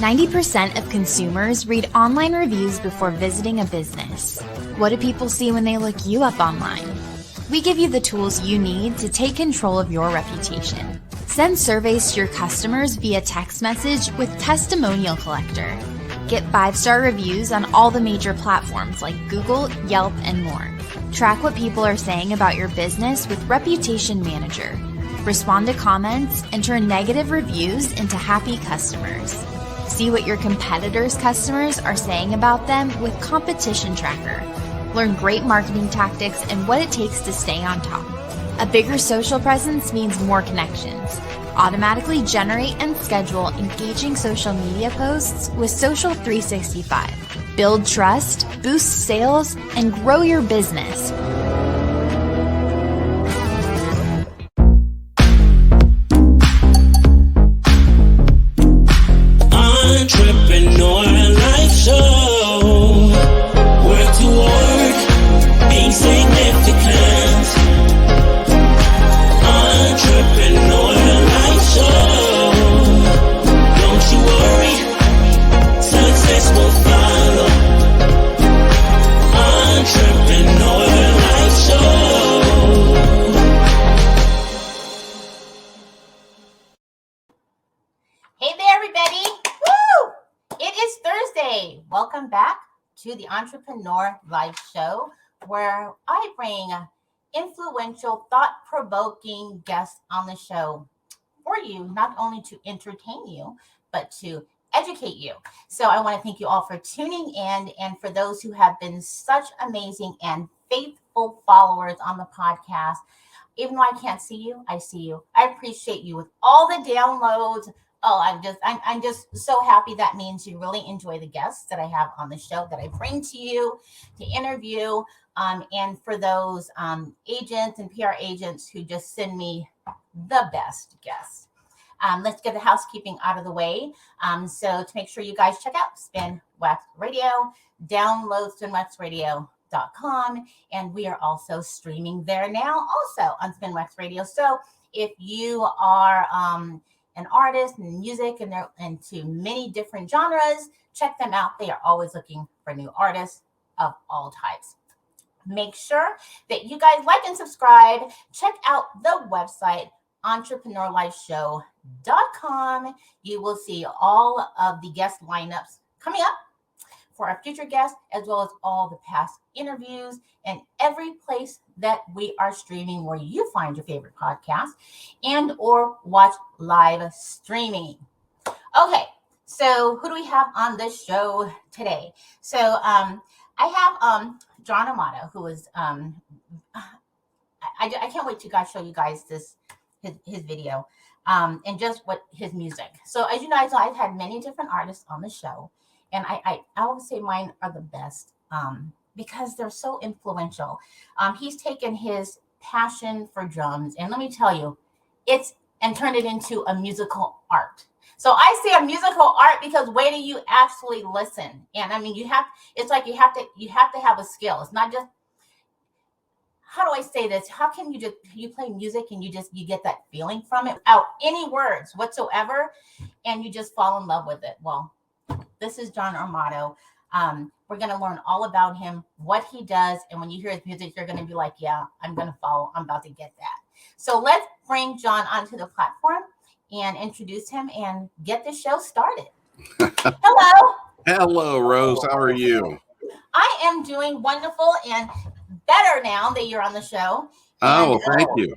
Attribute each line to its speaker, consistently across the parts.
Speaker 1: 90% of consumers read online reviews before visiting a business. What do people see when they look you up online? We give you the tools you need to take control of your reputation. Send surveys to your customers via text message with Testimonial Collector. Get 5-star reviews on all the major platforms like Google, Yelp, and more. Track what people are saying about your business with Reputation Manager. Respond to comments and turn negative reviews into happy customers. See what your competitors' customers are saying about them with Competition Tracker. Learn great marketing tactics and what it takes to stay on top. A bigger social presence means more connections. Automatically generate and schedule engaging social media posts with Social 365. Build trust, boost sales, and grow your business.
Speaker 2: Entrepreneur Life Show. Work to work, being significant. Entrepreneur Life Show. Don't you worry, success will follow. Entrepreneur Life Show.
Speaker 3: Hey there, everybody. Woo! It is Thursday. Welcome back to the Entrepreneur Life Show, where I bring influential, thought-provoking guests on the show for you, not only to entertain you, but to educate you. So I want to thank you all for tuning in, and for those who have been such amazing and faithful followers on the podcast. Even though I can't see you, I see you. I appreciate you with all the downloads. Oh, I'm just so happy. That means you really enjoy the guests that I have on the show that I bring to you to interview. And for those agents and PR agents who just send me the best guests. Let's get the housekeeping out of the way. So to make sure you guys check out Spin Wax Radio, download spinwaxradio.com. And we are also streaming there now also on Spin Wax Radio. So if you are an artist in music and they're into many different genres, check them out. They are always looking for new artists of all types. Make sure that you guys like and subscribe. Check out the website, entrepreneurlifeshow.com. You will see all of the guest lineups coming up for our future guests, as well as all the past interviews and every place that we are streaming where you find your favorite podcast and or watch live streaming. Okay, so who do we have on this show today? So I have John Amato, who is I can't wait to show you guys his video and just what his music. So as you guys know, I've had many different artists on the show. And I always say mine are the best because they're so influential. He's taken his passion for drums, and let me tell you, and turned it into a musical art. So I say a musical art because wait till you actually listen. And I mean, it's like you have to have a skill. It's not just, how do I say this? How can you play music and you get that feeling from it without any words whatsoever, and you just fall in love with it? Well, this is John Amato. We're going to learn all about him, what he does. And when you hear his music, you're going to be like, yeah, I'm going to follow. I'm about to get that. So let's bring John onto the platform and introduce him and get the show started. Hello.
Speaker 4: Hello, Rose. How are you?
Speaker 3: I am doing wonderful and better now that you're on the show.
Speaker 4: Oh, thank you.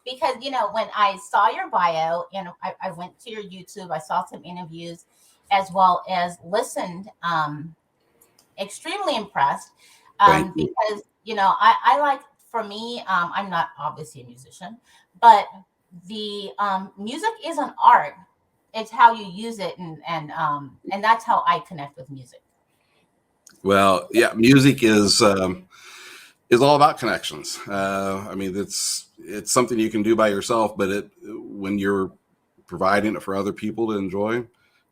Speaker 3: Because, when I saw your bio and I went to your YouTube, I saw some interviews, as well as listened, extremely impressed because, I like, for me, I'm not obviously a musician, but the music is an art. It's how you use it. And that's how I connect with music.
Speaker 4: Well, yeah, music is all about connections. I mean, it's something you can do by yourself, but when you're providing it for other people to enjoy,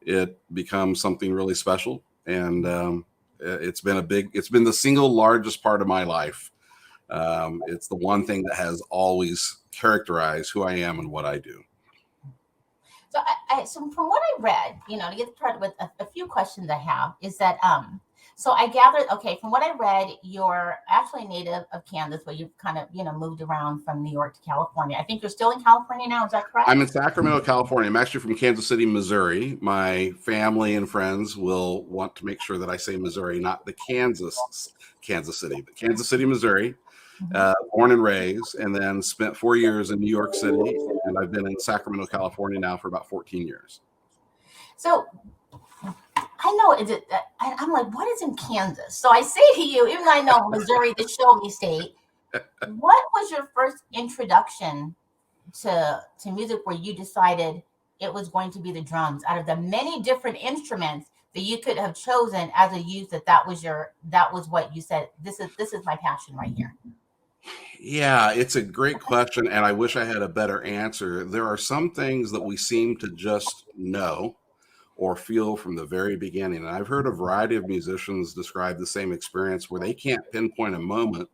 Speaker 4: it becomes something really special. And it's been the single largest part of my life. It's the one thing that has always characterized who I am and what I do.
Speaker 3: So from what I read, to get started with a few questions I have is that so I gathered, okay, from what I read, you're actually a native of Kansas, but you've kind of moved around from New York to California. I think you're still in California now. Is that correct?
Speaker 4: I'm in Sacramento, California. I'm actually from Kansas City, Missouri. My family and friends will want to make sure that I say Missouri, not the Kansas City, but Kansas City, Missouri. Born and raised, and then spent 4 years in New York City, and I've been in Sacramento, California now for about 14 years.
Speaker 3: So I know I'm like, what is in Kansas? So I say to you, even though I know Missouri, the show me state, what was your first introduction to music where you decided it was going to be the drums out of the many different instruments that you could have chosen as a youth, that was what you said, this is my passion right here?
Speaker 4: Yeah, it's a great question, and I wish I had a better answer. There are some things that we seem to just know or feel from the very beginning. And I've heard a variety of musicians describe the same experience where they can't pinpoint a moment,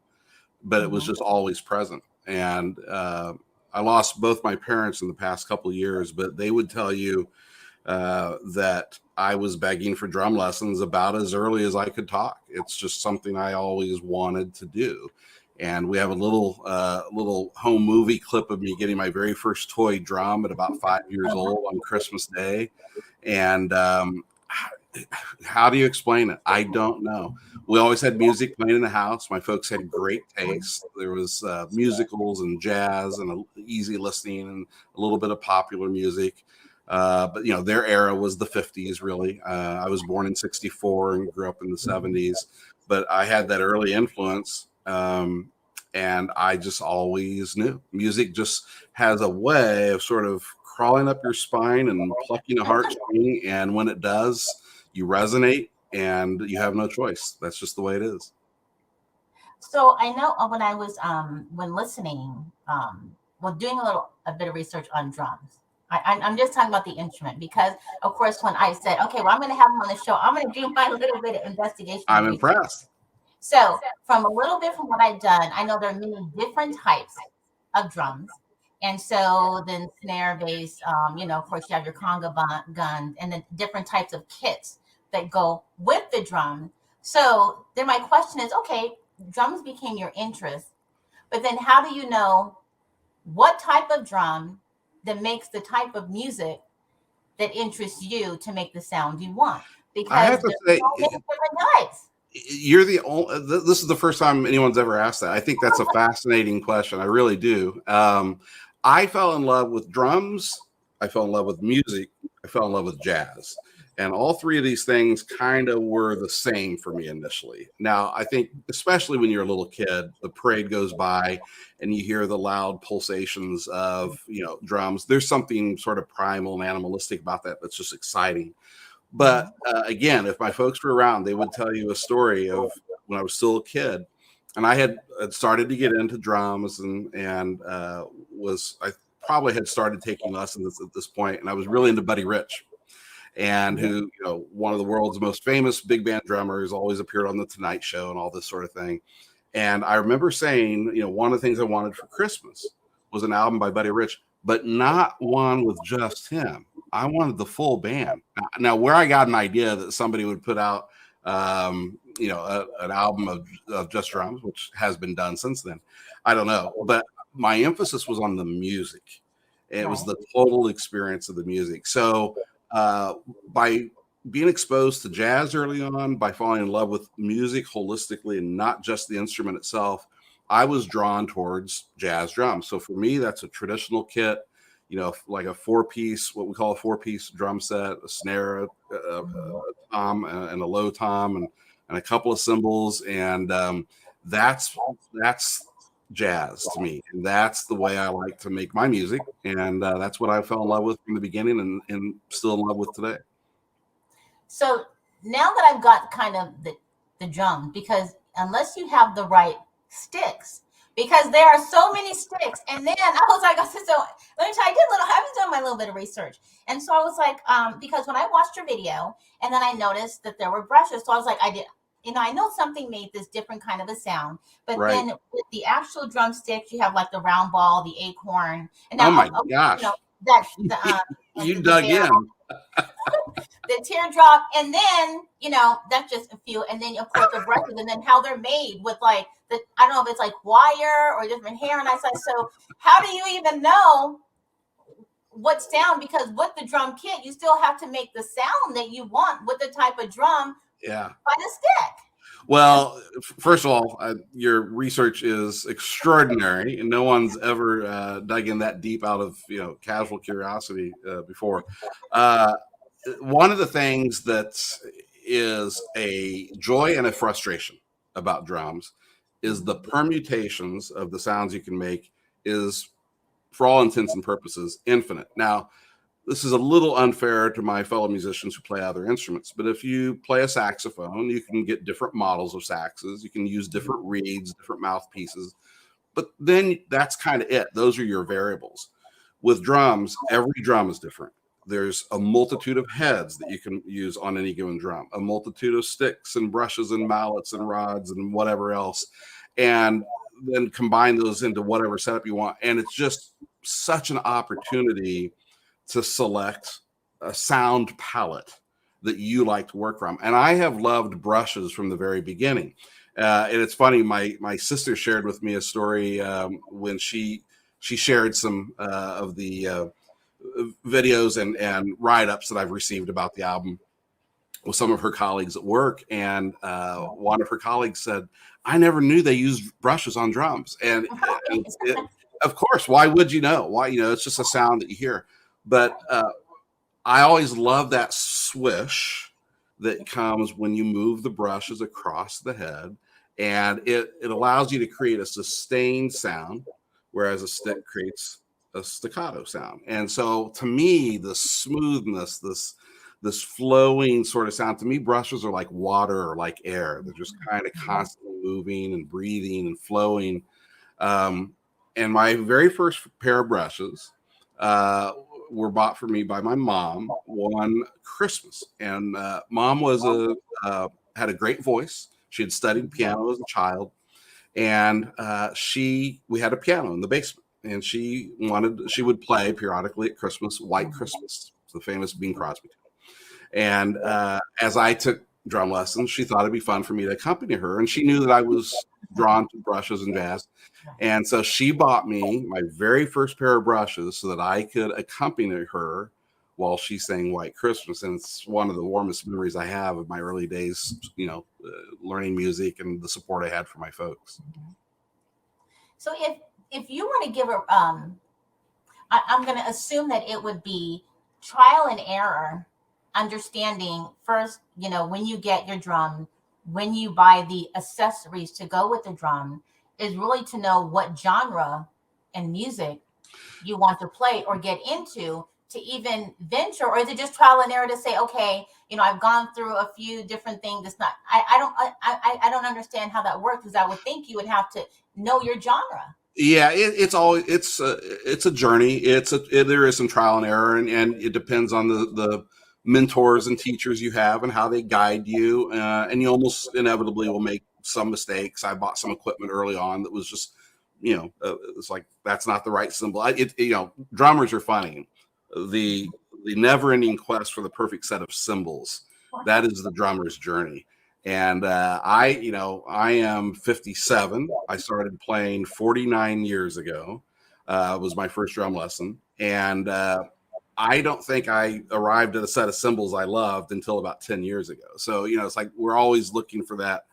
Speaker 4: but it was just always present. And I lost both my parents in the past couple of years, but they would tell you that I was begging for drum lessons about as early as I could talk. It's just something I always wanted to do. And we have a little home movie clip of me getting my very first toy drum at about 5 years old on Christmas Day. And how do you explain it? I don't know. We always had music playing in the house. My folks had great taste. There was musicals and jazz and easy listening and a little bit of popular music. But their era was the 50s, really. I was born in 64 and grew up in the 70s. But I had that early influence. And I just always knew music just has a way of sort of crawling up your spine and plucking a heartstring. And when it does, you resonate and you have no choice. That's just the way it is.
Speaker 3: So I know when I was, when listening, doing a bit of research on drums, I'm just talking about the instrument because, of course, when I said, okay, well, I'm going to have him on the show, I'm going to do my little bit of investigation.
Speaker 4: I'm impressed.
Speaker 3: So from a little bit from what I've done, I know there are many different types of drums. And so then snare, bass, of course, you have your conga guns and then different types of kits that go with the drum. So then my question is, okay, drums became your interest, but then how do you know what type of drum that makes the type of music that interests you to make the sound you want? Because
Speaker 4: I have to say,
Speaker 3: so many different types.
Speaker 4: You're the only. This is the first time anyone's ever asked that. I think that's a fascinating question. I really do. I fell in love with drums. I fell in love with music. I fell in love with jazz, and all three of these things kind of were the same for me initially. Now, I think especially when you're a little kid, the parade goes by, and you hear the loud pulsations of drums. There's something sort of primal and animalistic about that that's just exciting. But again, if my folks were around, they would tell you a story of when I was still a kid, and I had started to get into drums, and I probably had started taking lessons at this point, and I was really into Buddy Rich, and who one of the world's most famous big band drummers, always appeared on the Tonight Show and all this sort of thing. And I remember saying, one of the things I wanted for Christmas was an album by Buddy Rich, but not one with just him. I wanted the full band. Now, where I got an idea that somebody would put out, an album of just drums, which has been done since then, I don't know. But my emphasis was on the music. It was the total experience of the music. So by being exposed to jazz early on, by falling in love with music holistically and not just the instrument itself, I was drawn towards jazz drums. So for me, that's a traditional kit. Like a four-piece, what we call a four-piece drum set, a snare, a tom, and a low tom, and a couple of cymbals, and that's jazz to me, and that's the way I like to make my music, and that's what I fell in love with from the beginning, and still in love with today.
Speaker 3: So now that I've got kind of the drum, because unless you have the right sticks, because there are so many sticks. And then I was like, so let me tell you, I was doing my little bit of research. And so I was like, because when I watched your video and then I noticed that there were brushes. So I was like, I know something made this different kind of a sound, but then with the actual drumsticks, you have like the round ball, the acorn. And now,
Speaker 4: oh my gosh. You dug in.
Speaker 3: The teardrop, and then that's just a few, and then of course the brushes, and then how they're made with like the, I don't know if it's like wire or different hair, and I said, so how do you even know what sound? Because with the drum kit, you still have to make the sound that you want with the type of drum
Speaker 4: Yeah.
Speaker 3: by the stick.
Speaker 4: Well, first of all, your research is extraordinary, and no one's ever dug in that deep out of casual curiosity before. One of the things that is a joy and a frustration about drums is the permutations of the sounds you can make is, for all intents and purposes, infinite. Now, this is a little unfair to my fellow musicians who play other instruments, but if you play a saxophone, you can get different models of saxes. You can use different reeds, different mouthpieces, but then that's kind of it. Those are your variables. With drums, every drum is different. There's a multitude of heads that you can use on any given drum, a multitude of sticks and brushes and mallets and rods and whatever else, and then combine those into whatever setup you want. And it's just such an opportunity to select a sound palette that you like to work from. And I have loved brushes from the very beginning. And it's funny, my sister shared with me a story when she shared some of the videos and write-ups that I've received about the album with some of her colleagues at work. And one of her colleagues said, I never knew they used brushes on drums. And of course, why would you know? Why, it's just a sound that you hear. But I always love that swish that comes when you move the brushes across the head. And it allows you to create a sustained sound, whereas a stick creates a staccato sound. And so to me, the smoothness, this flowing sort of sound, to me, brushes are like water or like air. They're just kind of constantly moving and breathing and flowing. And my very first pair of brushes were bought for me by my mom one Christmas. And mom was had a great voice. She had studied piano as a child. And we had a piano in the basement. And she would play periodically at Christmas, White Christmas, the famous Bing Crosby tune. And as I took drum lessons, she thought it'd be fun for me to accompany her. And she knew that I was drawn to brushes and jazz. And so she bought me my very first pair of brushes so that I could accompany her while she sang White Christmas. And it's one of the warmest memories I have of my early days, learning music and the support I had from my folks.
Speaker 3: So if you were to give I'm going to assume that it would be trial and error, understanding first, when you get your drum, when you buy the accessories to go with the drum, is really to know what genre and music you want to play or get into to even venture, or is it just trial and error to say, okay, I've gone through a few different things. It's not, I don't understand how that works, because I would think you would have to know your genre.
Speaker 4: Yeah, it's a journey. There is some trial and error, and it depends on the mentors and teachers you have and how they guide you. And you almost inevitably will make some mistakes. I bought some equipment early on that was just, it's like, that's not the right cymbal. Drummers are funny. The never-ending quest for the perfect set of cymbals, that is the drummer's journey. And I am 57. I started playing 49 years ago. Was my first drum lesson. And I don't think I arrived at a set of cymbals I loved until about 10 years ago. So, it's like we're always looking for that,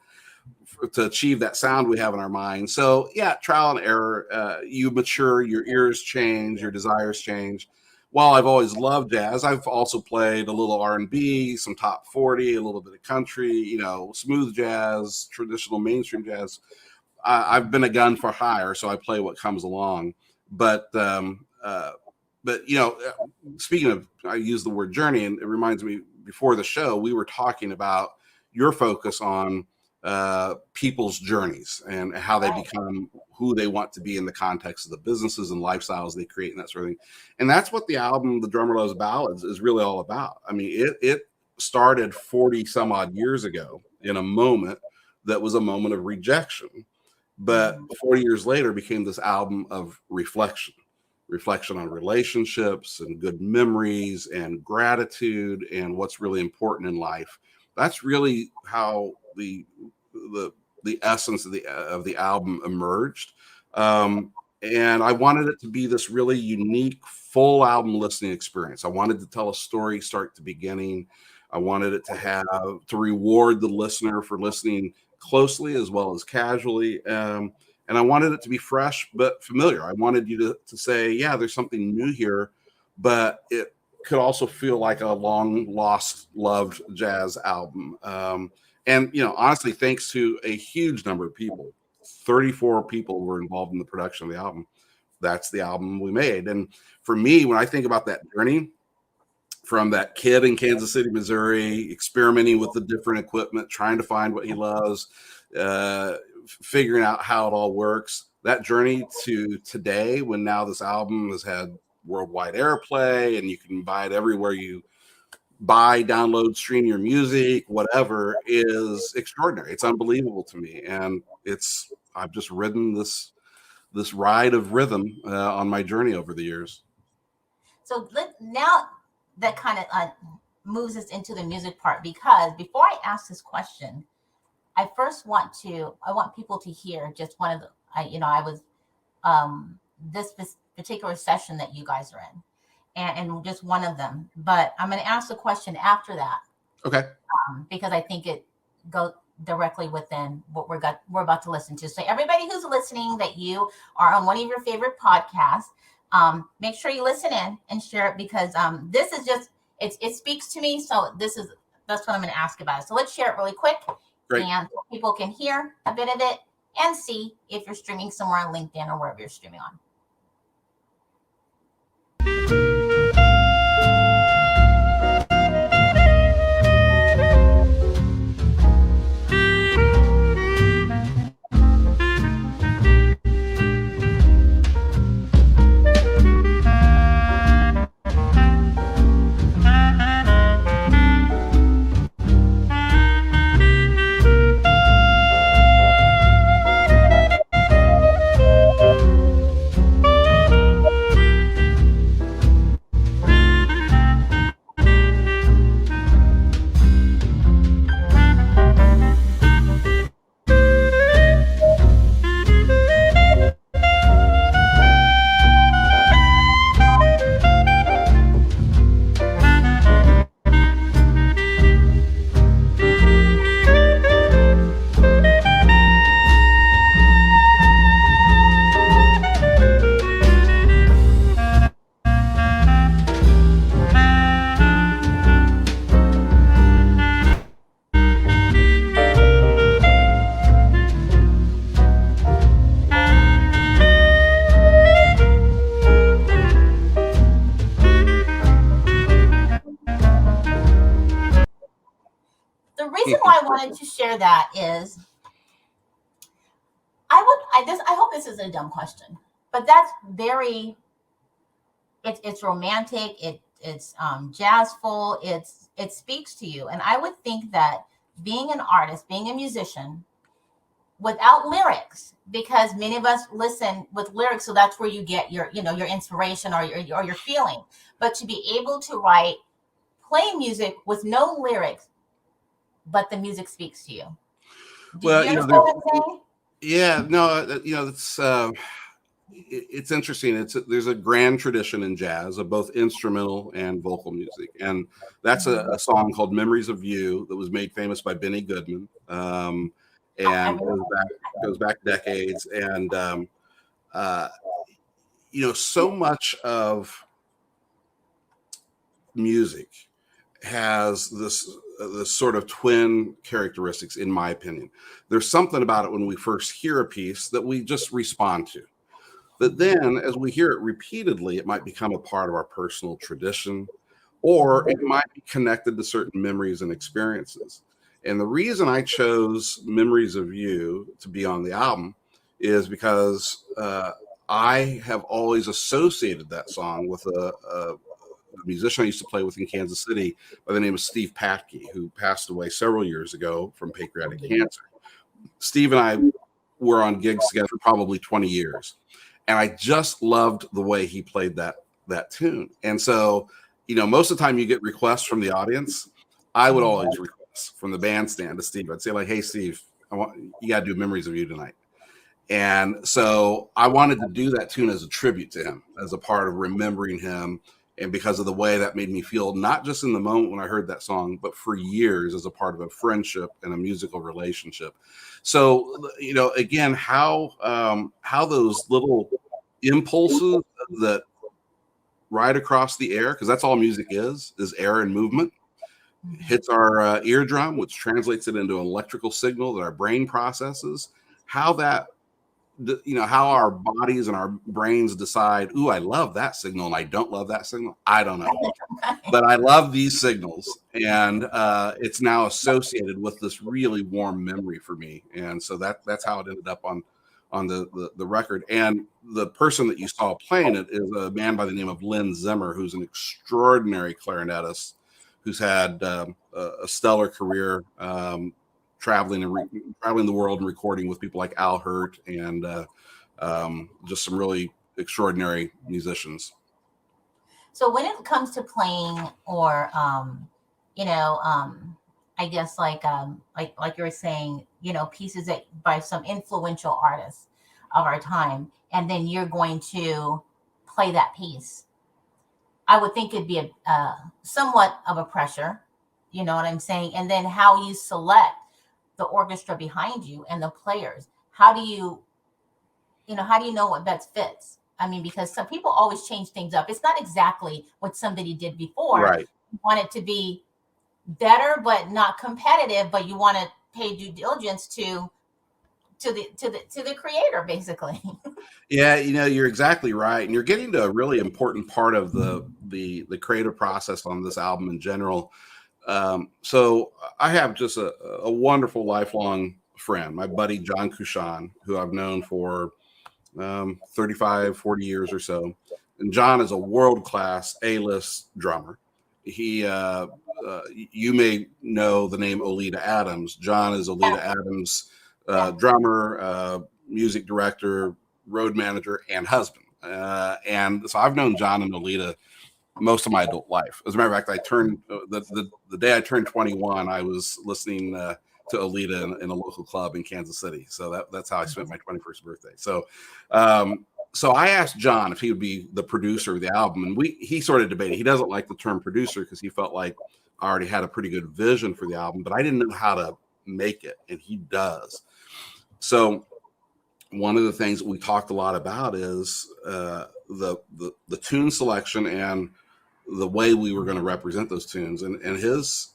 Speaker 4: to achieve that sound we have in our mind. So, yeah, trial and error. You mature, your ears change, your desires change. While I've always loved jazz, I've also played a little R&B, some top 40, a little bit of country, smooth jazz, traditional mainstream jazz. I've been a gun for hire, so I play what comes along. But speaking of, I use the word journey, and it reminds me, before the show, we were talking about your focus on people's journeys and how they become who they want to be in the context of the businesses and lifestyles they create and that sort of thing. And that's what the album, The Drummer Loves Ballads, is really all about. I mean, it started 40 some odd years ago in a moment that was a moment of rejection, but 40 years later became this album of reflection. reflection on relationships and good memories and gratitude and what's really important in life. That's really how the essence of the album emerged. And I wanted it to be this really unique, full album listening experience. I wanted to tell a story start to beginning. I wanted it to reward the listener for listening closely as well as casually. And I wanted it to be fresh but familiar. I wanted you to say, yeah, there's something new here, but it could also feel like a long lost, loved jazz album. And, honestly, thanks to a huge number of people, 34 people were involved in the production of the album. That's the album we made. And for me, when I think about that journey from that kid in Kansas City, Missouri, experimenting with the different equipment, trying to find what he loves, figuring out how it all works, that journey to today, when now this album has had worldwide airplay and you can buy it everywhere you buy, download, stream your music, whatever, is extraordinary. It's unbelievable to me. And I've just ridden this ride of rhythm on my journey over the years. So
Speaker 3: now that kind of moves us into the music part, because before I ask this question, I want people to hear just one of the, I was this particular session that you guys are in, and just one of them. But I'm going to ask the question after that.
Speaker 4: Okay.
Speaker 3: Because I think it goes directly within what we're about to listen to. So everybody who's listening, that you are on one of your favorite podcasts, make sure you listen in and share it, because this is just it speaks to me. So that's what I'm going to ask about. So let's share it really quick.
Speaker 4: Great.
Speaker 3: And so people can hear a bit of it and see if you're streaming somewhere on LinkedIn or wherever you're streaming on. To share that is, I hope this is a dumb question, but that's very, it's romantic, it's jazzful, it speaks to you. And I would think that being an artist, being a musician without lyrics, because many of us listen with lyrics, so that's where you get your inspiration or your feeling, but to be able to play music with no lyrics, but the music speaks to you.
Speaker 4: It's interesting. There's a grand tradition in jazz of both instrumental and vocal music, and that's a song called "Memories of You" that was made famous by Benny Goodman, and goes back decades. And so much of music has this sort of twin characteristics, in my opinion. There's something about it when we first hear a piece that we just respond to. But then as we hear it repeatedly, it might become a part of our personal tradition, or it might be connected to certain memories and experiences. And the reason I chose Memories of You to be on the album is because I have always associated that song with a musician I used to play with in Kansas City by the name of Steve Patke, who passed away several years ago from pancreatic cancer. Steve and I were on gigs together for probably 20 years. And I just loved the way he played that tune. And so, most of the time you get requests from the audience. I would always request from the bandstand to Steve. I'd say like, "Hey, Steve, you got to do Memories of You tonight." And so I wanted to do that tune as a tribute to him, as a part of remembering him, and because of the way that made me feel, not just in the moment when I heard that song, but for years as a part of a friendship and a musical relationship. So, again, how those little impulses that ride across the air, because that's all music is air and movement, hits our eardrum, which translates it into an electrical signal that our brain processes. How how our bodies and our brains decide, "Ooh, I love that signal and I don't love that signal." I don't know, but I love these signals, and it's now associated with this really warm memory for me. And so that's how it ended up on the record. And the person that you saw playing it is a man by the name of Lynn Zimmer, who's an extraordinary clarinetist who's had a stellar career, traveling the world and recording with people like Al Hirt and just some really extraordinary musicians.
Speaker 3: So when it comes to playing, or I guess like you were saying, pieces that by some influential artists of our time, and then you're going to play that piece, I would think it'd be a somewhat of a pressure, you know what I'm saying? And then how you select the orchestra behind you and the players. How do you know what best fits? I mean, because some people always change things up. It's not exactly what somebody did before.
Speaker 4: Right.
Speaker 3: You want it to be better, but not competitive, but you want to pay due diligence to the creator, basically.
Speaker 4: Yeah, you're exactly right, and you're getting to a really important part of the creative process on this album in general. So I have just a wonderful lifelong friend, my buddy John Cushan, who I've known for 35, 40 years or so. And John is a world-class A-list drummer. He, you may know the name Oleta Adams. John is Oleta Adams' drummer, music director, road manager, and husband. And so I've known John and Oleta most of my adult life. As a matter of fact, I turned the day I turned 21, I was listening to Oleta in a local club in Kansas City. So that's how I spent my 21st birthday. So so I asked John if he would be the producer of the album, and he sort of debated. He doesn't like the term producer because he felt like I already had a pretty good vision for the album, but I didn't know how to make it, and he does. So one of the things that we talked a lot about is the tune selection and the way we were going to represent those tunes. And his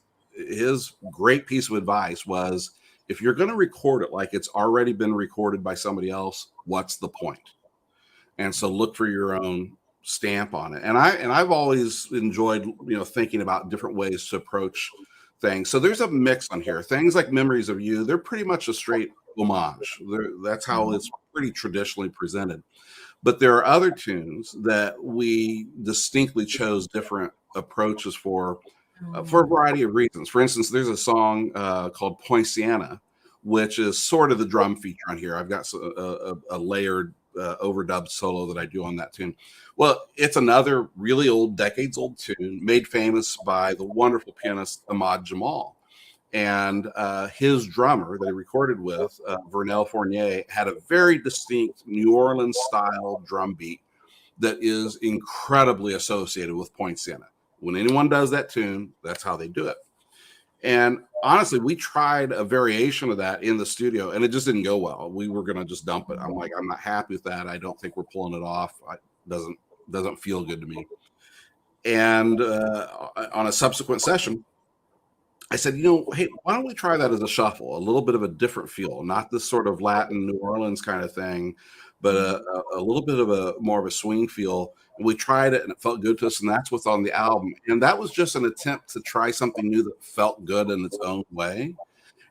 Speaker 4: great piece of advice was, if you're going to record it like it's already been recorded by somebody else, what's the point? And so look for your own stamp on it. And I've always enjoyed, thinking about different ways to approach things. So there's a mix on here. Things like Memories of You, they're pretty much a straight homage. That's how it's pretty traditionally presented. But there are other tunes that we distinctly chose different approaches for a variety of reasons. For instance, there's a song called Poinciana, which is sort of the drum feature on here. I've got a layered overdubbed solo that I do on that tune. Well, it's another really old, decades old tune made famous by the wonderful pianist Ahmad Jamal. And his drummer that he recorded with, Vernel Fournier, had a very distinct New Orleans style drum beat that is incredibly associated with Poinciana. When anyone does that tune, that's how they do it. And honestly, we tried a variation of that in the studio, and it just didn't go well. We were going to just dump it. I'm like, I'm not happy with that. I don't think we're pulling it off. It doesn't feel good to me. And on a subsequent session, I said, hey, why don't we try that as a shuffle, a little bit of a different feel, not this sort of Latin New Orleans kind of thing, but a little bit of more of a swing feel. And we tried it and it felt good to us. And that's what's on the album. And that was just an attempt to try something new that felt good in its own way.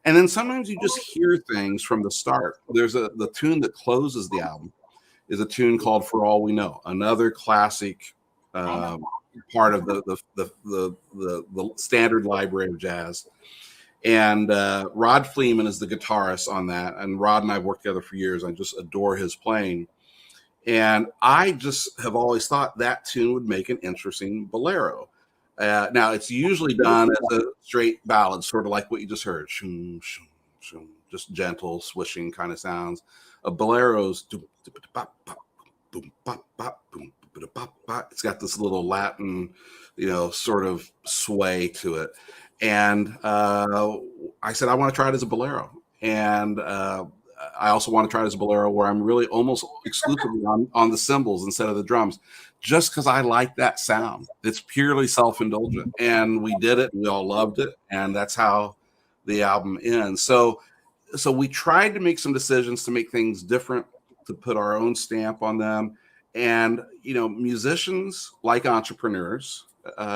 Speaker 4: And then sometimes you just hear things from the start. There's the tune that closes the album is a tune called For All We Know, another classic part of the standard library of jazz. And Rod Fleeman is the guitarist on that. And Rod and I have worked together for years. I just adore his playing. And I just have always thought that tune would make an interesting bolero. Now, it's usually done as a straight ballad, sort of like what you just heard. Shoom, shoom, shoom, just gentle, swishing kind of sounds. A bolera's it's got this little Latin, sort of sway to it. And I said, I want to try it as a bolero. And I also want to try it as a bolero where I'm really almost exclusively on the cymbals instead of the drums, just because I like that sound. It's purely self-indulgent. And we did it. We all loved it. And that's how the album ends. So we tried to make some decisions to make things different, to put our own stamp on them. And, musicians, like entrepreneurs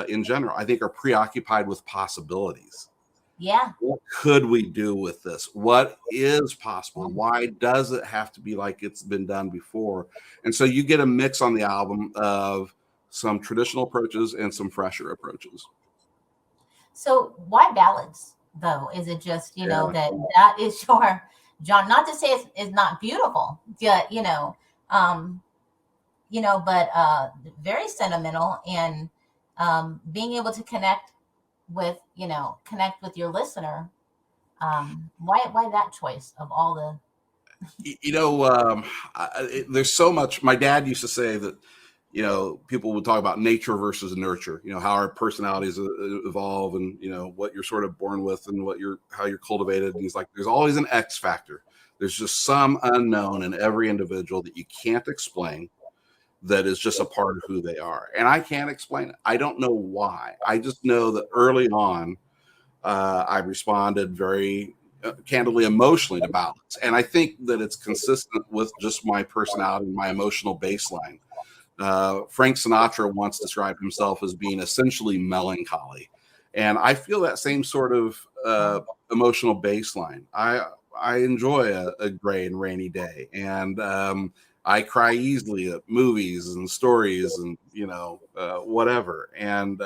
Speaker 4: in general, I think are preoccupied with possibilities.
Speaker 3: Yeah.
Speaker 4: What could we do with this? What is possible? Why does it have to be like it's been done before? And so you get a mix on the album of some traditional approaches and some fresher approaches.
Speaker 3: So why ballads, though? Is it just, that is your genre? Not to say it's not beautiful, but very sentimental, and being able to connect with your listener. Why that choice of all the
Speaker 4: there's so much. My dad used to say that people would talk about nature versus nurture, how our personalities evolve, and what you're sort of born with and how you're cultivated. And he's like, there's always an X factor. There's just some unknown in every individual that you can't explain, that is just a part of who they are. And I can't explain it. I don't know why. I just know that early on, I responded very candidly, emotionally to ballads. And I think that it's consistent with just my personality and my emotional baseline. Frank Sinatra once described himself as being essentially melancholy. And I feel that same sort of emotional baseline. I enjoy a gray and rainy day. And I cry easily at movies and stories and, whatever. And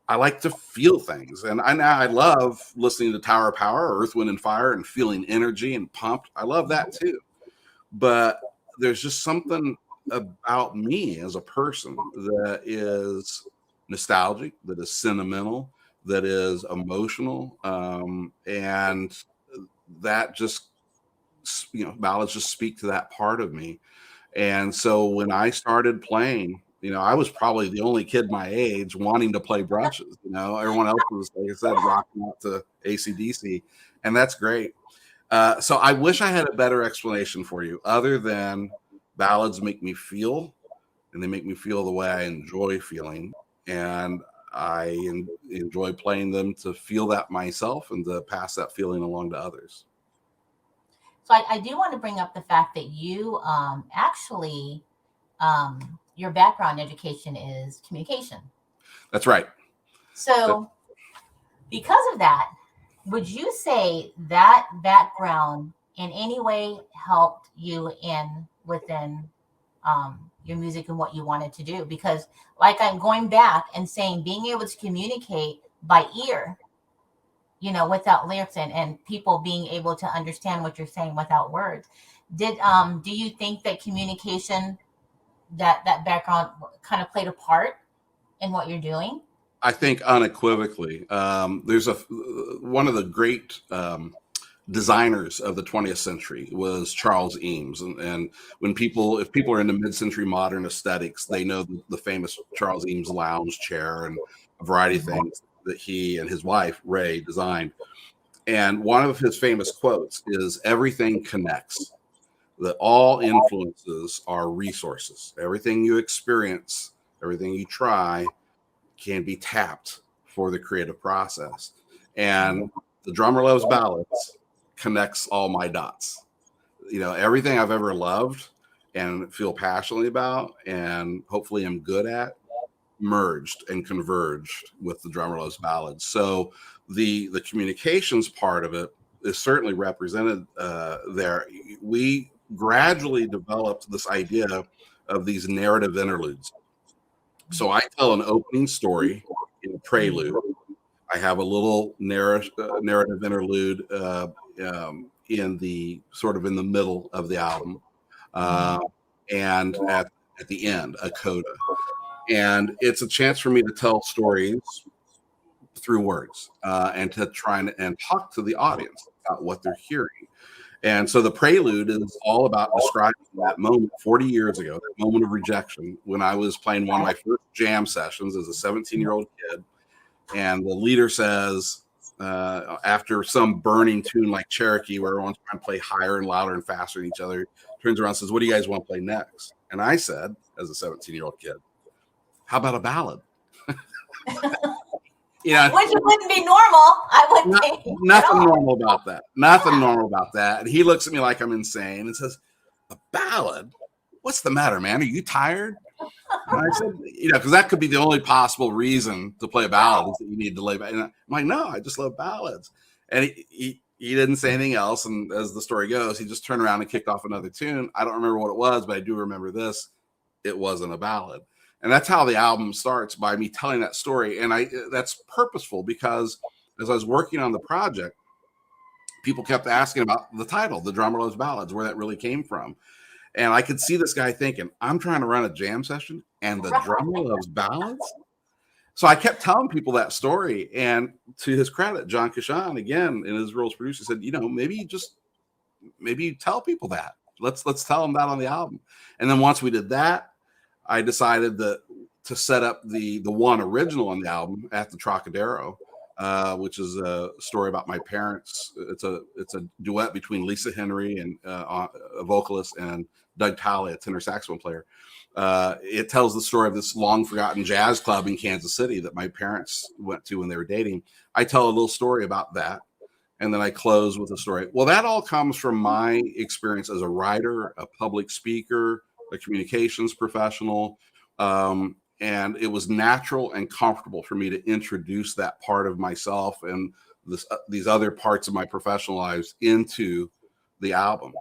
Speaker 4: I like to feel things. And I love listening to Tower of Power, Earth, Wind, and Fire, and feeling energy and pumped. I love that too. But there's just something about me as a person that is nostalgic, that is sentimental, that is emotional. And that just, ballads just speak to that part of me. And so when I started playing, I was probably the only kid my age wanting to play brushes. Everyone else was, like I said, rocking out to AC/DC, and that's great. So I wish I had a better explanation for you, other than ballads make me feel, and they make me feel the way I enjoy feeling, and I enjoy playing them to feel that myself and to pass that feeling along to others.
Speaker 3: So I do want to bring up the fact that you actually, your background education is communication.
Speaker 4: That's right.
Speaker 3: So because of that, would you say that background in any way helped you within your music and what you wanted to do? Because like I'm going back and saying, being able to communicate by ear, without lyrics and people being able to understand what you're saying without words. Do you think that communication, that background kind of played a part in what you're doing?
Speaker 4: I think unequivocally. There's one of the great designers of the 20th century was Charles Eames. And if people are into mid-century modern aesthetics, they know the famous Charles Eames lounge chair and a variety of things that he and his wife, Ray, designed. And one of his famous quotes is, "Everything connects," that all influences are resources. Everything you experience, everything you try can be tapped for the creative process. And The Drummer Loves Ballads connects all my dots. Everything I've ever loved and feel passionately about and hopefully am good at merged and converged with The Drummer Loves Ballads. So the communications part of it is certainly represented there. We gradually developed this idea of these narrative interludes. So I tell an opening story in a prelude. I have a little narrative interlude in the middle of the album. and at the end, a coda. And it's a chance for me to tell stories through words and to try and talk to the audience about what they're hearing. And so the prelude is all about describing that moment 40 years ago, that moment of rejection, when I was playing one of my first jam sessions as a 17-year-old kid. And the leader says, after some burning tune like Cherokee, where everyone's trying to play higher and louder and faster than each other, turns around and says, "What do you guys want to play next?" And I said, as a 17-year-old kid, "How about a ballad?"
Speaker 3: Which wouldn't be normal. I wouldn't think.
Speaker 4: Nothing normal about that. Nothing normal about that. And he looks at me like I'm insane and says, "A ballad? What's the matter, man? Are you tired?" And I said, because that could be the only possible reason to play a ballad is that you need to lay back. And I'm like, "No, I just love ballads." And he didn't say anything else. And as the story goes, he just turned around and kicked off another tune. I don't remember what it was, but I do remember this. It wasn't a ballad. And that's how the album starts, by me telling that story. And that's purposeful, because as I was working on the project, people kept asking about the title, The Drummer Loves Ballads, where that really came from. And I could see this guy thinking, I'm trying to run a jam session and the drummer loves ballads. So I kept telling people that story. And to his credit, John Kashan, again, in his role as producer, said, maybe you tell people that. Let's tell them that on the album. And then once we did that, I decided to set up the one original on the album, At the Trocadero, which is a story about my parents. It's a duet between Lisa Henry, and a vocalist, and Doug Talley, a tenor saxophone player. It tells the story of this long forgotten jazz club in Kansas City that my parents went to when they were dating. I tell a little story about that, and then I close with a story. Well, that all comes from my experience as a writer, a public speaker, a communications professional. And it was natural and comfortable for me to introduce that part of myself and these other parts of my professional lives into the album.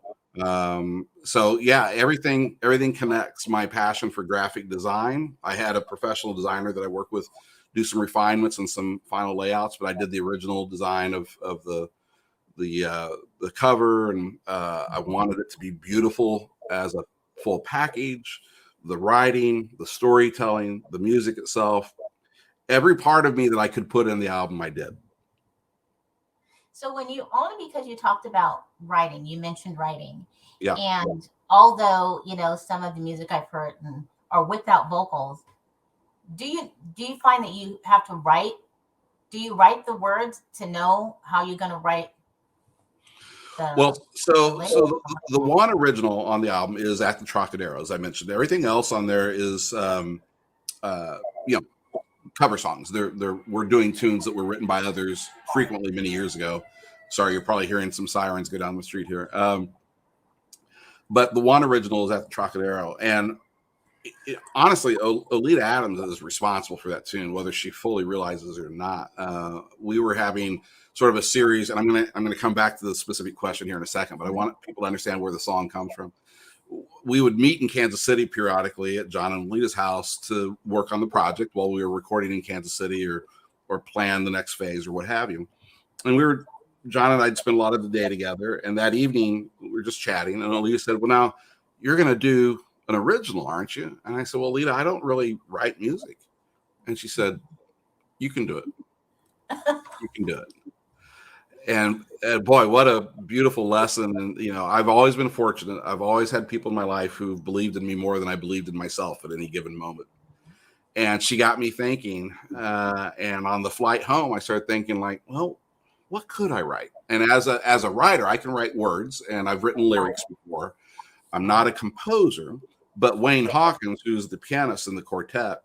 Speaker 4: So yeah, everything connects. My passion for graphic design. I had a professional designer that I worked with do some refinements and some final layouts, but I did the original design of the cover, and I wanted it to be beautiful as a full package. The writing, the storytelling, the music itself, every part of me that I could put in the album, I did.
Speaker 3: So only because you talked about writing, you mentioned writing.
Speaker 4: Yeah.
Speaker 3: And although, some of the music I've heard are without vocals, do you find that you have to write? Do you write the words to know how you're going to write? So the one original on the album is At the Trocadero, as I mentioned. Everything else on there is, cover songs. We're doing tunes that were written by others frequently many years ago. Sorry, you're probably hearing some sirens go down the street here. But the one original is At the Trocadero. And honestly, Oleta Adams is responsible for that tune, whether she fully realizes it or not. We were having sort of a series, and I'm gonna come back to the specific question here in a second, but I want people to understand where the song comes from. We would meet in Kansas City periodically at John and Oleta's house to work on the project while we were recording in Kansas City or plan the next phase or what have you. And John and I'd spend a lot of the day together. And that evening we were just chatting, and Oleta said, "Well, now you're going to do an original, aren't you?" And I said, "Well, Oleta, I don't really write music." And she said, "You can do it. You can do it." And boy, what a beautiful lesson. And, I've always been fortunate. I've always had people in my life who believed in me more than I believed in myself at any given moment. And she got me thinking. And on the flight home, I started thinking like, well, what could I write? And as a writer, I can write words, and I've written lyrics before. I'm not a composer, but Wayne Hawkins, who's the pianist in the quartet,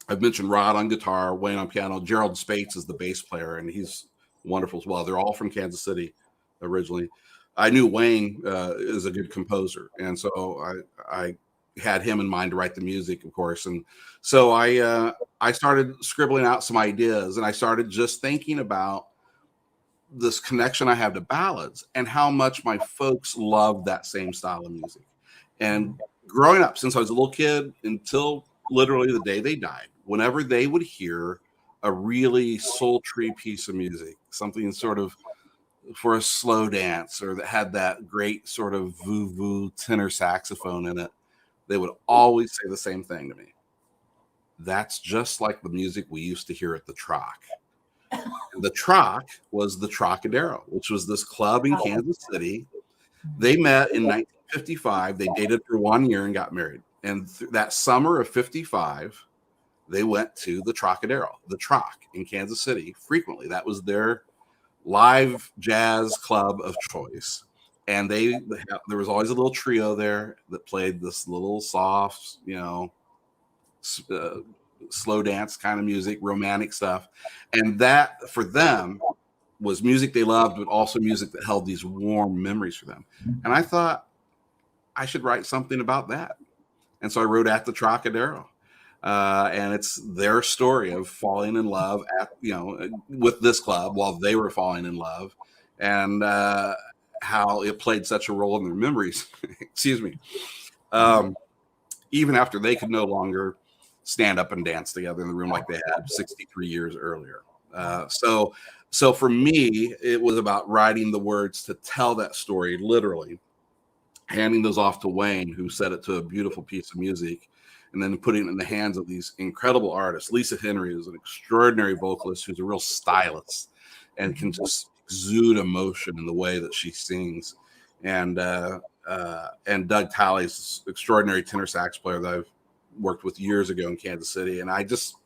Speaker 3: I've mentioned Rod on guitar, Wayne on piano, Gerald Spates is the bass player, and he's wonderful as well. They're all from Kansas City originally. I knew Wayne is a good composer, and so I had him in mind to write the music, of course. And so I started scribbling out some ideas, and I started just thinking about this connection I have to ballads and how much my folks love that same style of music. And growing up, since I was a little kid until literally the day they died, whenever they would hear a really sultry piece of music, something sort of for a slow dance, or that had that great sort of voo-voo tenor saxophone in it,
Speaker 4: they would always say the same thing to me. That's just like the music we used to hear at the Troc. The Troc was the Trocadero, which was this club in Kansas City. They met in 1955. They dated for 1 year and got married. And that summer of 55, they went to the Trocadero, the Troc in Kansas City frequently. That was their live jazz club of choice. And there was always a little trio there that played this little soft, slow dance kind of music, romantic stuff. And that for them was music they loved, but also music that held these warm memories for them. And I thought I should write something about that. And so I wrote At the Trocadero. And it's their story of falling in love with this club while they were falling in love, and how it played such a role in their memories. Excuse me. Even after they could no longer stand up and dance together in the room like they had 63 years earlier. So for me, it was about writing the words to tell that story, literally handing those off to Wayne, who set it to a beautiful piece of music, and then putting it in the hands of these incredible artists. Lisa Henry is an extraordinary vocalist who's a real stylist and can just exude emotion in the way that she sings. And Doug Talley's this extraordinary tenor sax player that I've worked with years ago in Kansas City. And I just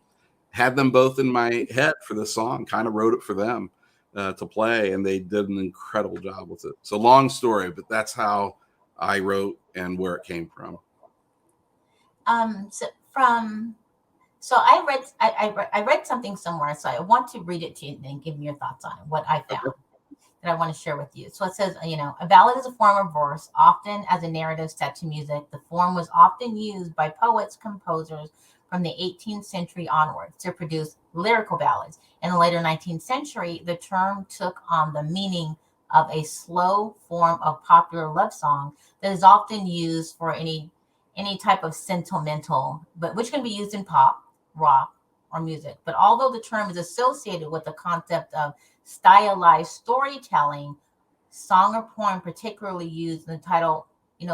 Speaker 4: had them both in my head for this song, kind of wrote it for them to play, and they did an incredible job with it. So long story, but that's how I wrote and where it came from.
Speaker 3: So I read something somewhere, so I want to read it to you and give me your thoughts on it, what I found that I want to share with you. So it says, a ballad is a form of verse, often as a narrative set to music. The form was often used by poets, composers from the 18th century onwards to produce lyrical ballads. In the later 19th century, the term took on the meaning of a slow form of popular love song that is often used for any type of sentimental, but which can be used in pop, rock, or music. But although the term is associated with the concept of stylized storytelling, song or poem particularly used in the title,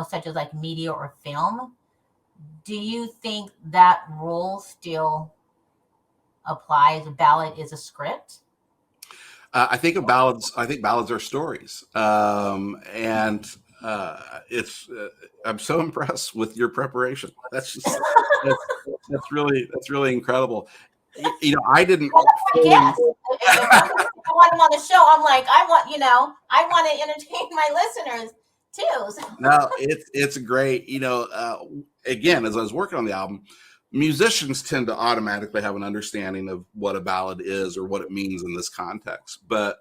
Speaker 3: such as like media or film, do you think that rule still applies? A ballad is a script?
Speaker 4: I think ballads are stories. I'm so impressed with your preparation. That's really incredible. I didn't.
Speaker 3: Yes. If I want him on the show, I'm like, I want to entertain my listeners too. So.
Speaker 4: No, it's great. Again, as I was working on the album, musicians tend to automatically have an understanding of what a ballad is or what it means in this context. But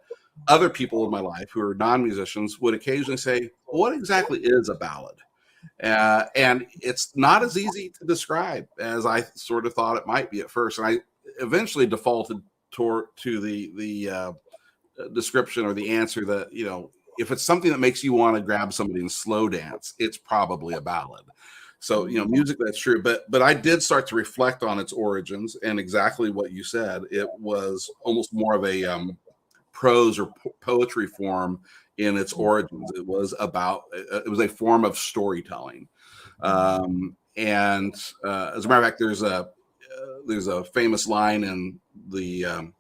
Speaker 4: other people in my life who are non-musicians would occasionally say, what exactly is a ballad? And it's not as easy to describe as I sort of thought it might be at first. And I eventually defaulted to the description or the answer that, if it's something that makes you want to grab somebody and slow dance, it's probably a ballad. So, music, that's true. But I did start to reflect on its origins, and exactly what you said. It was almost more of a prose or poetry form in its origins. It was a form of storytelling. And as a matter of fact, there's a famous line in the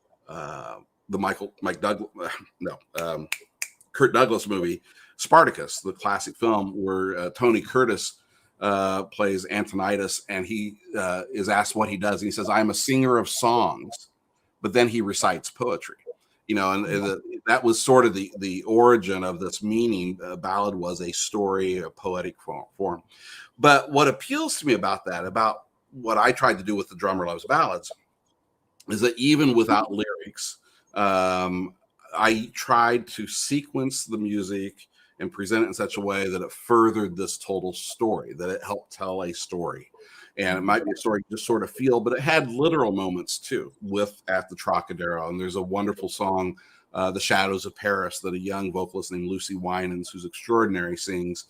Speaker 4: Kirk Douglas movie, Spartacus, the classic film, where Tony Curtis plays Antonidas, and he is asked what he does, and he says, "I'm a singer of songs," but then he recites poetry. That was sort of the origin of this meaning. A ballad was a story, a poetic form. But what appeals to me about what I tried to do with The Drummer Loves Ballads is that even without lyrics, I tried to sequence the music and present it in such a way that it furthered this total story, that it helped tell a story. And it might be a story you just sort of feel, but it had literal moments too At the Trocadero. And there's a wonderful song, The Shadows of Paris, that a young vocalist named Lucy Winans, who's extraordinary, sings.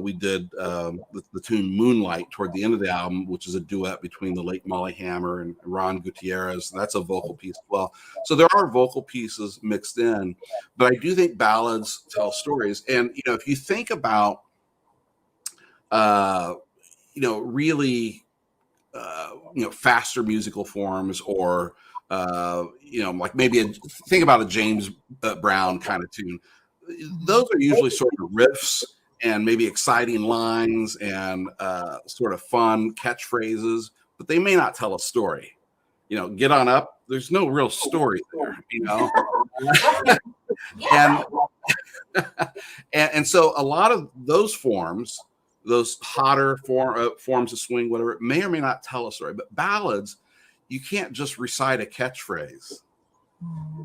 Speaker 4: We did the tune Moonlight toward the end of the album, which is a duet between the late Molly Hammer and Ron Gutierrez. That's a vocal piece as well. So there are vocal pieces mixed in, but I do think ballads tell stories. And, if you think about, really faster musical forms, or like maybe think about a James Brown kind of tune. Those are usually sort of riffs and maybe exciting lines and sort of fun catchphrases, but they may not tell a story. Get on up. There's no real story there,
Speaker 3: Yeah.
Speaker 4: and so a lot of those forms, those hotter forms of swing, whatever, may or may not tell a story. But ballads, you can't just recite a catchphrase.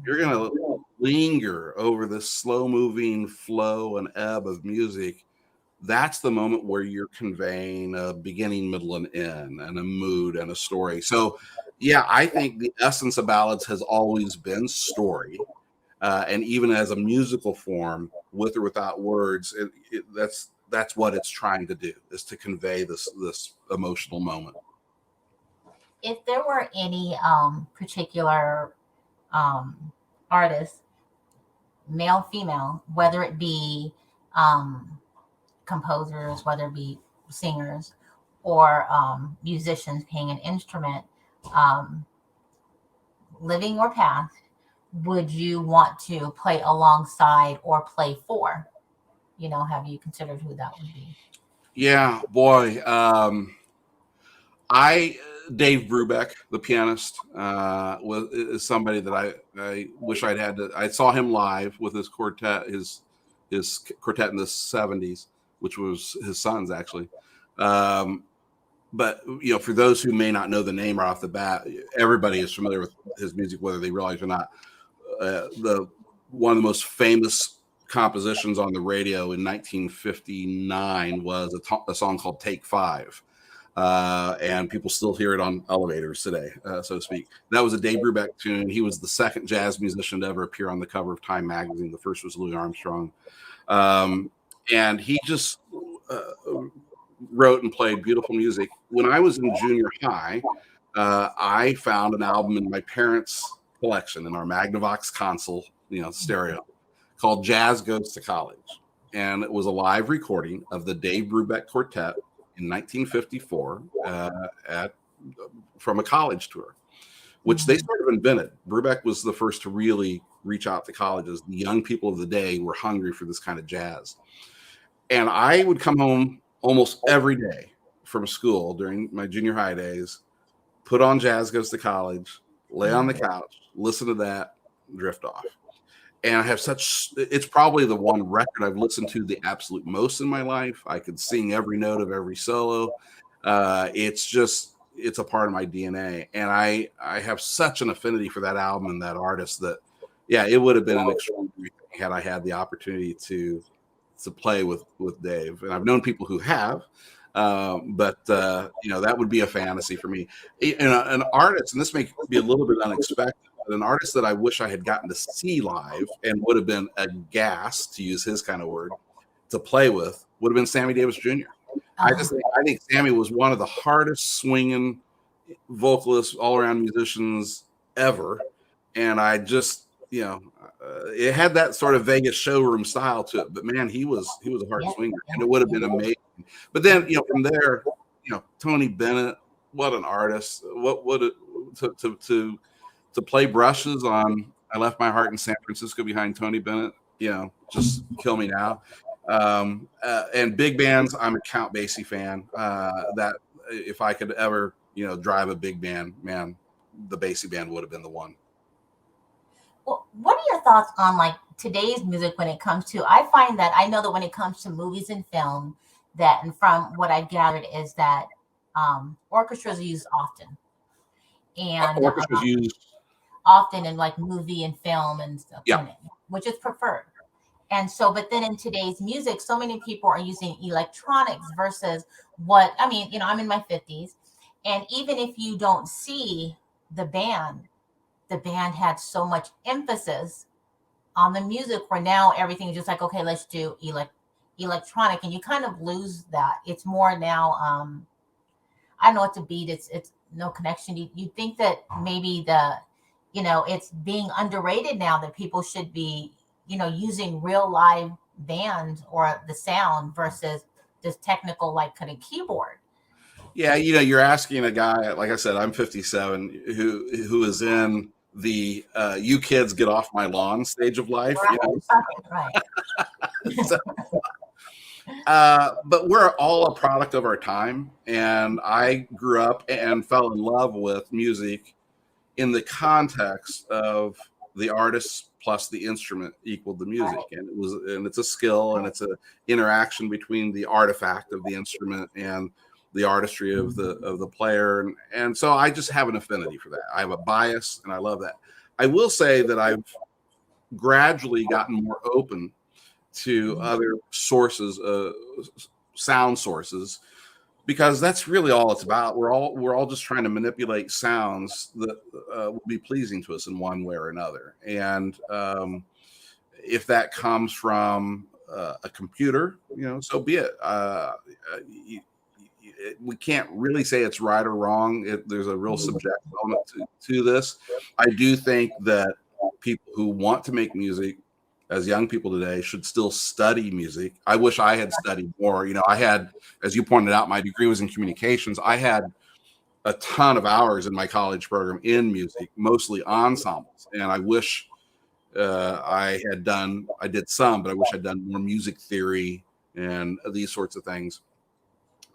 Speaker 4: You're going to linger over this slow-moving flow and ebb of music. That's the moment where you're conveying a beginning, middle, and end, and a mood and a story. So, yeah, I think the essence of ballads has always been story. And even as a musical form, with or without words, that's what it's trying to do, is to convey this emotional moment.
Speaker 3: If there were any particular artists, male, female, whether it be composers, whether it be singers, or musicians playing an instrument, living or past, would you want to play alongside or play for? Have you considered who that would be?
Speaker 4: Yeah, boy. Dave Brubeck, the pianist, is somebody that I wish I'd had to. I saw him live with his quartet, his quartet in the 70s, which was his son's actually. But for those who may not know the name right off the bat, everybody is familiar with his music, whether they realize or not. One of the most famous compositions on the radio in 1959 was a song called "Take 5." And people still hear it on elevators today, so to speak. That was a Dave Brubeck tune. He was the second jazz musician to ever appear on the cover of Time magazine. The first was Louis Armstrong. And he just wrote and played beautiful music. When I was in junior high, I found an album in my parents' collection, in our Magnavox console, stereo, called Jazz Goes to College. And it was a live recording of the Dave Brubeck Quartet in 1954 from a college tour, which they sort of invented. Brubeck was the first to really reach out to colleges. The young people of the day were hungry for this kind of jazz. And I would come home almost every day from school during my junior high days, put on Jazz Goes to College, lay on the couch, listen to that, drift off. And I have it's probably the one record I've listened to the absolute most in my life. I could sing every note of every solo. It's a part of my DNA. And I have such an affinity for that album and that artist that, yeah, it would have been an extraordinary thing had I had the opportunity to play with Dave. And I've known people who have, but that would be a fantasy for me. An artist, and this may be a little bit unexpected, an artist that I wish I had gotten to see live and would have been aghast, to use his kind of word, to play with, would have been Sammy Davis Jr. I think Sammy was one of the hardest swinging vocalists, all around musicians ever. And I just, it had that sort of Vegas showroom style to it, but man, he was a hard swinger, and it would have been amazing. But then, from there, Tony Bennett, what an artist! What would it to play brushes on "I Left My Heart in San Francisco" behind Tony Bennett, just kill me now. And big bands, I'm a Count Basie fan. That if I could ever, drive a big band, man, the Basie band would have been the one.
Speaker 3: Well, what are your thoughts on like today's music when it comes to? I know that when it comes to movies and film, and from what I've gathered is that orchestras are used often, and
Speaker 4: orchestras used
Speaker 3: often in like movie and film and stuff, which is preferred. And so, but then in today's music, so many people are using electronics versus I'm in my 50s, and even if you don't see the band had so much emphasis on the music, where now everything is just like, okay, let's do electronic, and you kind of lose that. It's more now, I don't know what to beat. It's no connection. You think that maybe it's being underrated now, that people should be, using real live band or the sound versus this technical, like kind of keyboard.
Speaker 4: Yeah, you're asking a guy, like I said, I'm 57, who is in the "you kids get off my lawn" stage of life.
Speaker 3: Right.
Speaker 4: So, but we're all a product of our time, and I grew up and fell in love with music in the context of the artist plus the instrument equaled the music, and it's a skill, and it's a interaction between the artifact of the instrument and the artistry of the player, and so I just have an affinity for that. I have a bias, and I love that. I will say that I've gradually gotten more open to other sources, sound sources, because that's really all it's about. We're all just trying to manipulate sounds that will be pleasing to us in one way or another. And if that comes from a computer, so be it. We can't really say it's right or wrong. There's a real subjective element to this. I do think that people who want to make music as young people today should still study music. I wish I had studied more. I had, as you pointed out, my degree was in communications. I had a ton of hours in my college program in music, mostly ensembles. And I wish I did some, but I wish I'd done more music theory and these sorts of things,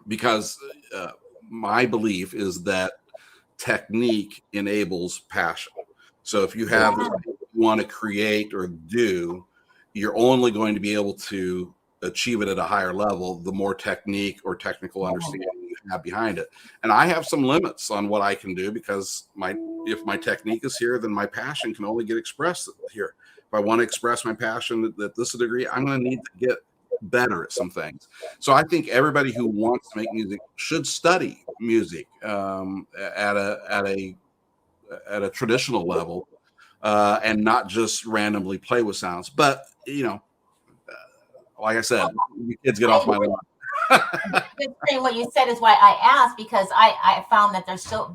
Speaker 4: because my belief is that technique enables passion. So if you have this thing you want to create or do, you're only going to be able to achieve it at a higher level the more technique or technical understanding you have behind it. And I have some limits on what I can do, because if my technique is here, then my passion can only get expressed here. If I want to express my passion at this degree, I'm going to need to get better at some things. So I think everybody who wants to make music should study music at a traditional level, and not just randomly play with sounds. But like I said, you kids get off my lawn.
Speaker 3: What you said is why I asked, because I found that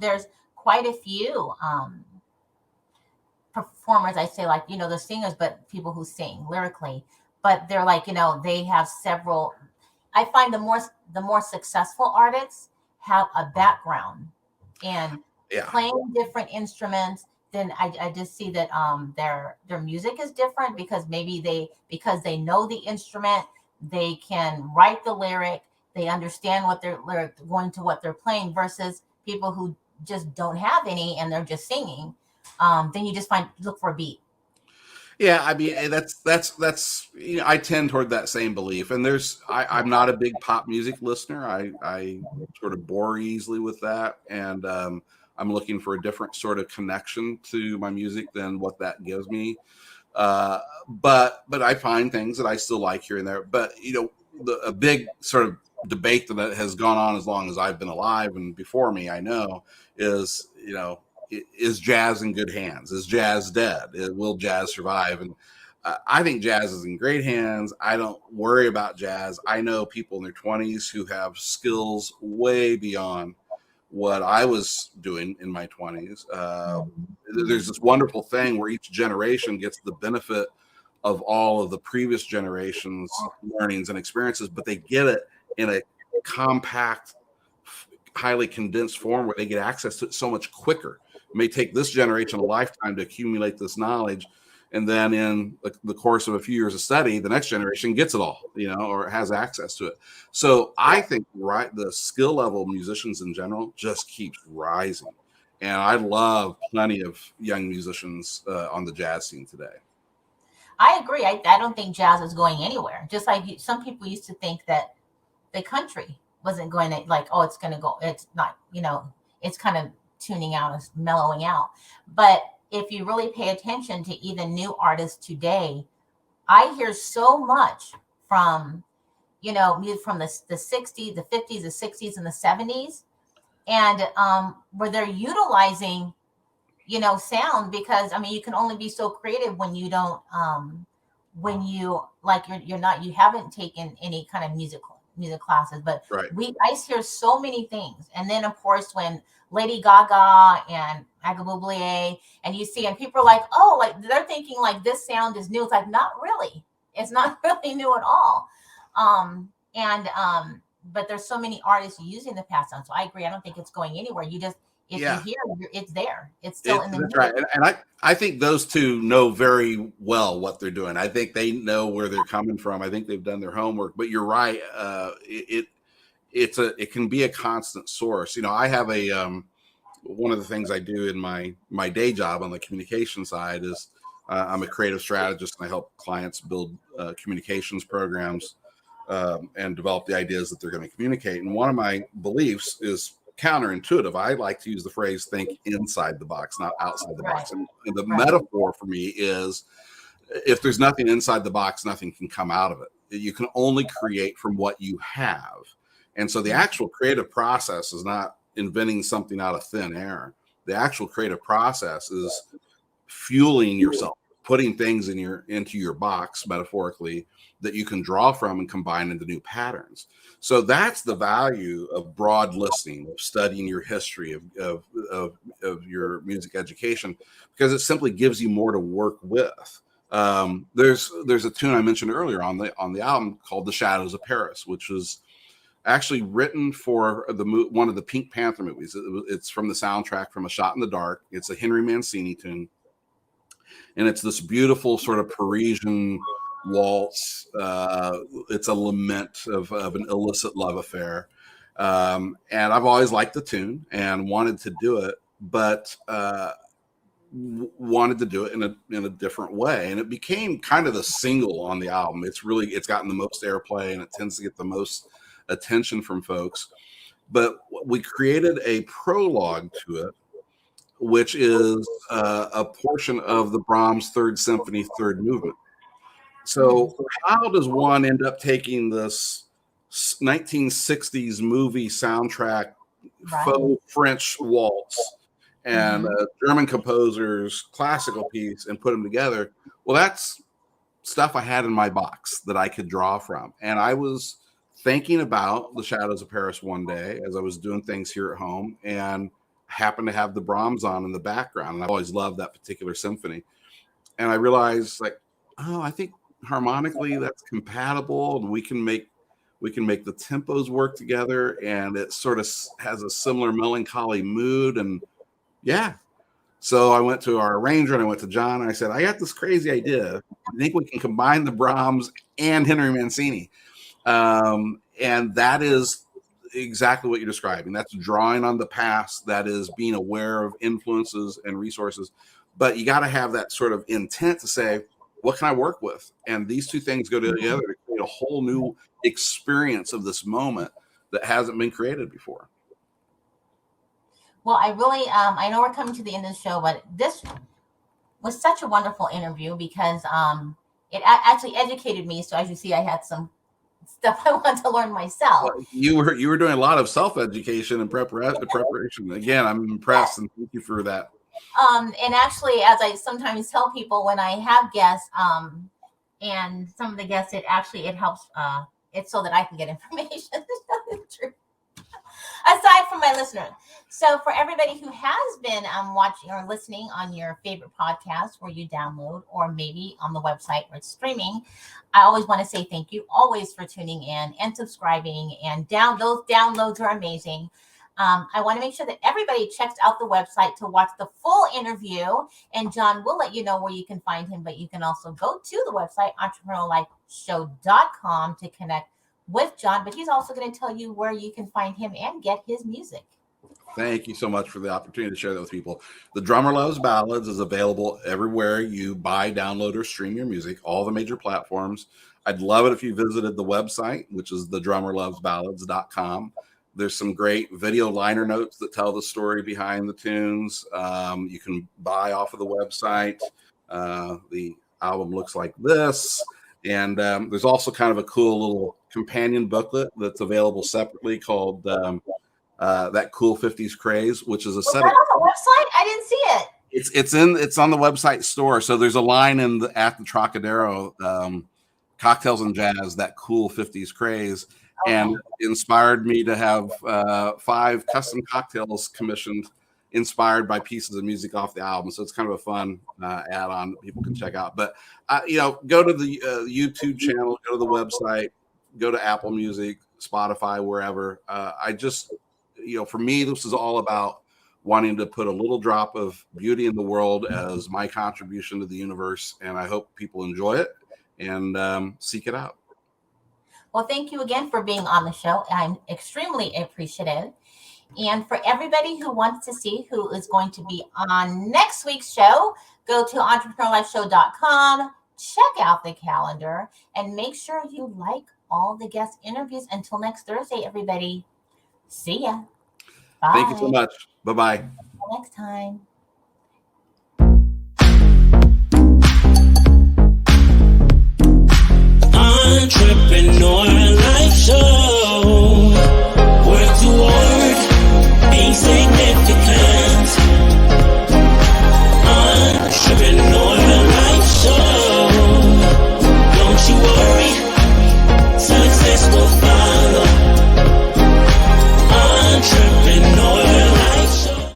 Speaker 3: there's quite a few performers. I say, like, the singers, but people who sing lyrically, but they're like, they have several. I find the more successful artists have a background and playing different instruments. Then I just see that their music is different, because because they know the instrument, they can write the lyric, they understand what they're going to what they're playing, versus people who just don't have any and they're just singing. Then you just look for a beat.
Speaker 4: Yeah, I mean, that's I tend toward that same belief. And I'm not a big pop music listener. I sort of bore easily with that, and I'm looking for a different sort of connection to my music than what that gives me. But I find things that I still like here and there. But a big sort of debate that has gone on as long as I've been alive, and before me, I know, is is jazz in good hands? Is jazz dead? Will jazz survive? And I think jazz is in great hands. I don't worry about jazz. I know people in their 20s who have skills way beyond what I was doing in my 20s. There's this wonderful thing where each generation gets the benefit of all of the previous generations' learnings and experiences, but they get it in a compact, highly condensed form where they get access to it so much quicker. It may take this generation a lifetime to accumulate this knowledge, and then in the course of a few years of study, the next generation gets it all, or has access to it. So I think the skill level of musicians in general just keeps rising. And I love plenty of young musicians on the jazz scene today.
Speaker 3: I agree. I don't think jazz is going anywhere. Just like some people used to think that the country wasn't going to, like, oh, it's going to go. It's not, it's kind of tuning out, it's mellowing out. But if you really pay attention to even new artists today, I hear so much from, music from the 60s, the 50s, the 60s, and the 70s, and where they're utilizing, sound, because you can only be so creative when you don't, when you you haven't taken any kind of music classes, but
Speaker 4: right.
Speaker 3: I hear so many things. And then of course when Lady Gaga and Michael Bublé, and you see, and people are like, oh, like they're thinking like this sound is new. It's like, not really. It's not really new at all. but there's so many artists using the pass on. So I agree. I don't think it's going anywhere. You just, if
Speaker 4: Yeah.
Speaker 3: you hear, it's there. It's still in the
Speaker 4: That's
Speaker 3: music.
Speaker 4: right. And I think those two know very well what they're doing. I think they know where they're coming from. I think they've done their homework. But you're right. It can be a constant source. You know, I have one of the things I do in my day job on the communication side is I'm a creative strategist, and I help clients build communications programs and develop the ideas that they're going to communicate. And one of my beliefs is counterintuitive. I like to use the phrase "think inside the box, not outside the box." And the metaphor for me is, if there's nothing inside the box, nothing can come out of it. You can only create from what you have. And so the actual creative process is not inventing something out of thin air. The actual creative process is fueling yourself, putting things into your box, metaphorically, that you can draw from and combine into new patterns. So that's the value of broad listening, of studying your history, of your music education, because it simply gives you more to work with. There's a tune I mentioned earlier on the album called "The Shadows of Paris," which was actually written for one of the Pink Panther movies. It's from the soundtrack from A Shot in the Dark. It's a Henry Mancini tune, and it's this beautiful sort of Parisian waltz. It's a lament of an illicit love affair, and I've always liked the tune and wanted to do it, but wanted to do it in a different way, and it became kind of the single on the album. It's gotten the most airplay, and it tends to get the most attention from folks. But we created a prologue to it, which is a portion of the Brahms Third Symphony, Third Movement. So how does one end up taking this 1960s movie soundtrack, faux French waltz, and a German composer's classical piece and put them together? Well, that's stuff I had in my box that I could draw from. And I was thinking about The Shadows of Paris one day as I was doing things here at home, and happened to have the Brahms on in the background. And I've always loved that particular symphony. And I realized, like, oh, I think harmonically that's compatible, and we can make the tempos work together, and it sort of has a similar melancholy mood. And yeah. So I went to our arranger and I went to John and I said, I got this crazy idea. I think we can combine the Brahms and Henry Mancini. And that is exactly what you're describing. That's drawing on the past. That is being aware of influences and resources. But you got to have that sort of intent to say, what can I work with? And these two things go together to create a whole new experience of this moment that hasn't been created before.
Speaker 3: Well, I really, I know we're coming to the end of the show, but this was such a wonderful interview because it actually educated me. So as you see, I had some stuff I want to learn myself.
Speaker 4: Well, you were doing a lot of self-education and preparation. Again, I'm impressed, and thank you for that.
Speaker 3: And actually, as I sometimes tell people when I have guests, and some of the guests, it helps. It's so that I can get information. Aside from my listeners. So for everybody who has been watching or listening on your favorite podcast where you download, or maybe on the website where it's streaming, I always want to say thank you always for tuning in and subscribing, and those downloads are amazing. I want to make sure that everybody checks out the website to watch the full interview, and John will let you know where you can find him, but you can also go to the website, entrepreneuriallifeshow.com, to connect with John, but he's also going to tell you where you can find him and get his music.
Speaker 4: Thank you so much for the opportunity to share that with people. The Drummer Loves Ballads is available everywhere you buy, download, or stream your music, all the major platforms. I'd love it if you visited the website, which is thedrummerlovesballads.com. There's some great video liner notes that tell the story behind the tunes. You can buy off of the website. The album looks like this. And there's also kind of a cool little companion booklet that's available separately called That Cool 50s Craze, which is a set.
Speaker 3: Was that on the website? I didn't see it.
Speaker 4: It's on the website store. So there's a line at the Trocadero, Cocktails and Jazz, That Cool 50s Craze, and inspired me to have 5 custom cocktails commissioned, inspired by pieces of music off the album. So it's kind of a fun add-on that people can check out. But go to the YouTube channel, go to the website, go to Apple Music, Spotify, wherever. I just, for me, this is all about wanting to put a little drop of beauty in the world as my contribution to the universe. And I hope people enjoy it and seek it out.
Speaker 3: Well, thank you again for being on the show. I'm extremely appreciative. And for everybody who wants to see who is going to be on next week's show, go to entrepreneurlifeshow.com, check out the calendar, and make sure you like all the guest interviews. Until next Thursday, everybody. See ya. Bye.
Speaker 4: Thank you so much. Bye-bye.
Speaker 3: Until next time.